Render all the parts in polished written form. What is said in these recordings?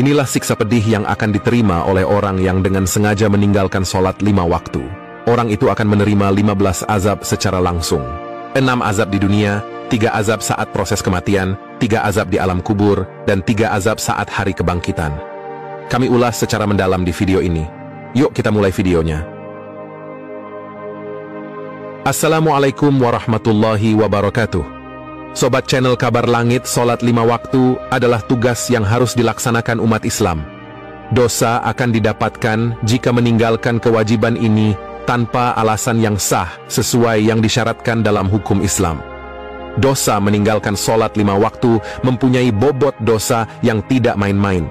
Inilah siksa pedih yang akan diterima oleh orang yang dengan sengaja meninggalkan sholat 5 waktu. Orang itu akan menerima 15 azab secara langsung. 6 azab di dunia, 3 azab saat proses kematian, 3 azab di alam kubur, dan 3 azab saat hari kebangkitan. Kami ulas secara mendalam di video ini. Yuk kita mulai videonya. Assalamualaikum warahmatullahi wabarakatuh. Sobat channel Kabar Langit, sholat 5 waktu adalah tugas yang harus dilaksanakan umat Islam. Dosa akan didapatkan jika meninggalkan kewajiban ini tanpa alasan yang sah sesuai yang disyaratkan dalam hukum Islam. Dosa meninggalkan sholat 5 waktu mempunyai bobot dosa yang tidak main-main.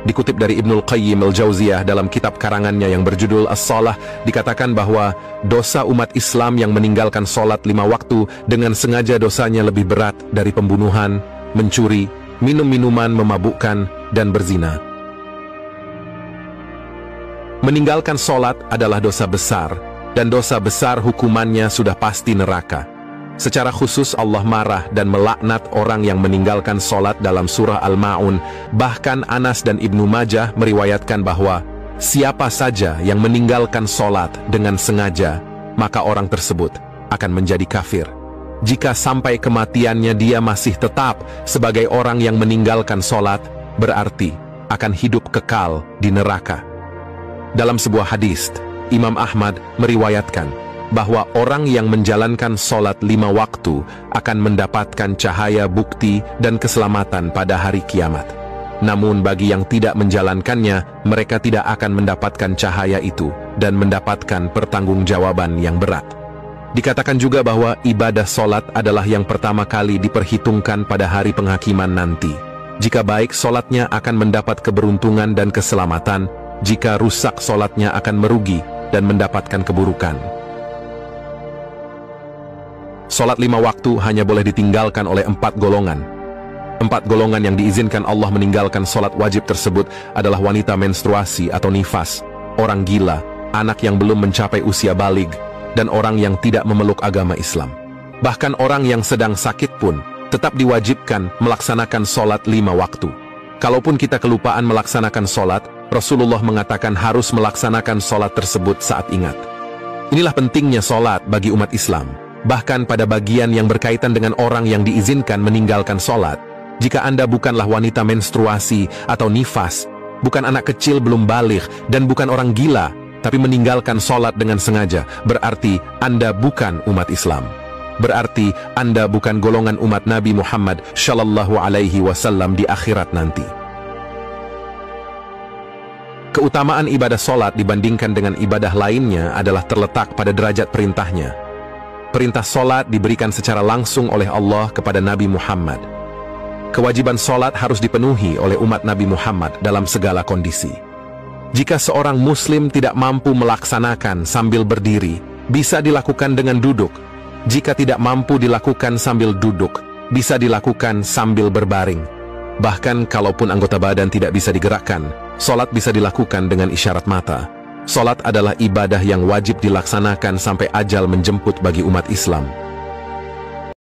Dikutip dari Ibnul Qayyim al-Jauziyah dalam kitab karangannya yang berjudul As-Shalah, dikatakan bahwa dosa umat Islam yang meninggalkan sholat 5 waktu dengan sengaja dosanya lebih berat dari pembunuhan, mencuri, minum minuman memabukkan, dan berzina. Meninggalkan sholat adalah dosa besar, dan dosa besar hukumannya sudah pasti neraka. Secara khusus Allah marah dan melaknat orang yang meninggalkan sholat dalam surah Al-Ma'un. Bahkan Anas dan Ibnu Majah meriwayatkan bahwa siapa saja yang meninggalkan sholat dengan sengaja, maka orang tersebut akan menjadi kafir. Jika sampai kematiannya dia masih tetap sebagai orang yang meninggalkan sholat, berarti akan hidup kekal di neraka. Dalam sebuah hadis, Imam Ahmad meriwayatkan bahwa orang yang menjalankan sholat 5 waktu akan mendapatkan cahaya bukti dan keselamatan pada hari kiamat. Namun bagi yang tidak menjalankannya, mereka tidak akan mendapatkan cahaya itu dan mendapatkan pertanggungjawaban yang berat. Dikatakan juga bahwa ibadah sholat adalah yang pertama kali diperhitungkan pada hari penghakiman nanti. Jika baik, sholatnya akan mendapat keberuntungan dan keselamatan. Jika rusak, sholatnya akan merugi dan mendapatkan keburukan. Sholat 5 waktu hanya boleh ditinggalkan oleh 4 golongan. 4 golongan yang diizinkan Allah meninggalkan sholat wajib tersebut adalah wanita menstruasi atau nifas, orang gila, anak yang belum mencapai usia balig, dan orang yang tidak memeluk agama Islam. Bahkan orang yang sedang sakit pun tetap diwajibkan melaksanakan sholat 5 waktu. Kalaupun kita kelupaan melaksanakan sholat, Rasulullah mengatakan harus melaksanakan sholat tersebut saat ingat. Inilah pentingnya sholat bagi umat Islam. Bahkan pada bagian yang berkaitan dengan orang yang diizinkan meninggalkan sholat, jika Anda bukanlah wanita menstruasi atau nifas, bukan anak kecil belum baligh, dan bukan orang gila, tapi meninggalkan sholat dengan sengaja, berarti Anda bukan umat Islam. Berarti Anda bukan golongan umat Nabi Muhammad Shallallahu Alaihi Wasallam di akhirat nanti. Keutamaan ibadah sholat dibandingkan dengan ibadah lainnya adalah terletak pada derajat perintahnya. Perintah sholat diberikan secara langsung oleh Allah kepada Nabi Muhammad. Kewajiban sholat harus dipenuhi oleh umat Nabi Muhammad dalam segala kondisi. Jika seorang muslim tidak mampu melaksanakan sambil berdiri, bisa dilakukan dengan duduk. Jika tidak mampu dilakukan sambil duduk, bisa dilakukan sambil berbaring. Bahkan kalaupun anggota badan tidak bisa digerakkan, sholat bisa dilakukan dengan isyarat mata. Sholat adalah ibadah yang wajib dilaksanakan sampai ajal menjemput bagi umat Islam.